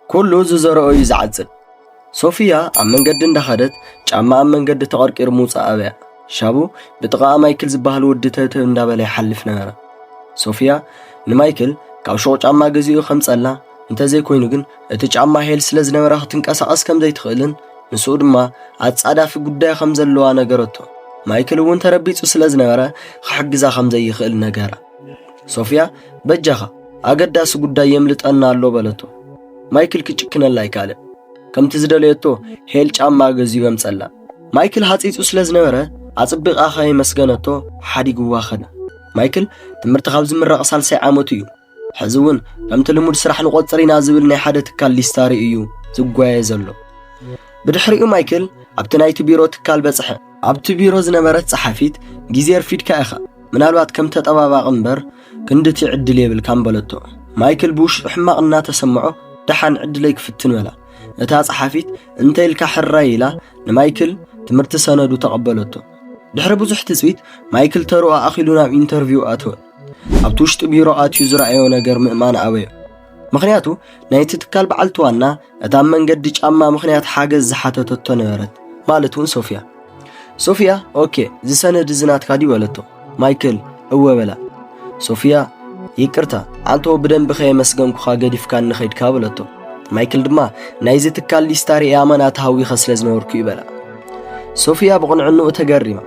كله زرقوا يزعزل صوفيا عم نقد اندخدت ጫማ عم نقد تقرقر موصا أبيع شابو بتقع مايكل زباهل ودته እንዳበለ يحلف نهره صوفيا نمايكل ካብ ሾቅ ጫማ ገዚኡ ከምጸላ እንተ ዘይኮይኑ ግን እቲ ጫማ ሄል ስለ ዝነበረ ክትንቀሳቀስ ከም ዘይትኽእልን ንሱ ድማ አጻዳፊ ጉዳይ ከም ዘለዋ ነገረቶ ማይክል እውን ተረቢጹ ስለ ዝነበረ ክሕግዛ ከም ዘይኽእል ነገራ ሶፊያ በጃኻ አገዳስ ጉዳይ የምልጠና አሎ በለቶ ማይክል ክጭክነላ ይካለ ከምቲ ዝደለየቶ ሄል ጫማ ገዚኡ ከምጸላ ማይክል ሐጺጹ ስለ ዝነበረ አጽብቃ ኸይ መስገነቶ ሓዲግዋ ኸደ ማይክል ትምርት ካብ ዝምረቕ ሳልሳይ ዓመቱ እዩ حزون ከምቲ ልሙድ ስራሕ ንቆጽሪና ዝብል ናይ ሓደ ትካል ሊስታሪ እዩ ዝጓየ ዘሎ ብድሕሪኡ ማይክል ኣብቲ ናይቲ ቢሮ ትካል በጽሐ ኣብቲ ቢሮ ዝነበረት ጸሓፊት ጊዜ ርፊድካ ኢኻ ምናልባት ከም ተጠባባቕ እምበር ክንድቲ ዕድል የብል ካምበለቶ ማይክል ብውሽጡ ሕማቕና ተሰምዖ ደሓን ዕድለይ ክፍትን በላ እታ ጸሓፊት እንተይልካ ሕራይ ኢላ ንማይክል ትምርቲ ሰነዱ ተቐበለቶ ድሕሪ ብዙሕ ትጽቢት ማይክል ተሩኣ ኣኺሉ ናብ ኢንተርቪው ኣተወ ኣብቲ ውሽጢ ቢሮ ኣትዩ ዝረኣዮ ነገር ምእማን ኣበዮ ምኽንያቱ ናይቲ ትካል በዓልትዋና እታ መንገዲ ጫማ ምኽንያት ሓገዝ ዝሓተተቶ ነበረት ማለት እውን ሶፊያ ኦኬ ዝሰነድ ዝናትካ ዲ በለቶ ማይክል እወ በላ ሶፊያ ይቅርታ አንተ በደንብ ኸይመስገንኩ ገዲፍካ ንኸይድካ በለቶ ማይክል ድማ ናይዚ ትካል ሊስታሪ ያመናት ሃዊ ኸስለ ዝነበርኩ ይበላ ሶፊያ ብቕንዕኑ ተገሪማ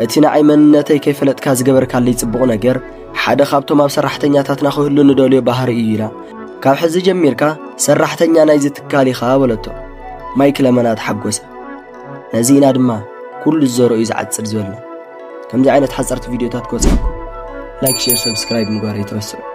እቲ ንዓይ መንነተይ ከይፈለጥካ ዝገበርካለይ ጽቡቕ ነገር ሓደ ካብቶም ኣብ ሰራሕተኛታትና ክህሉ ንደልዮ ባህሪ እዩ ኢላ ካብ ሕዚ ጀሚርካ ሰራሕተኛ ናይዚ ትካል ኢኻ በለቶ ማይክል ኣመናት ሓጎሰ ነዚና ድማ ኩሉ ዝዘርኡ ይዝዓጽድ ዝበልና ከምዚ ዓይነት ሓጸርቲ ቪድዮታት ክወጽኩም ላይክ ሼር ሰብስክራይብ ምግባር ይትረስዑ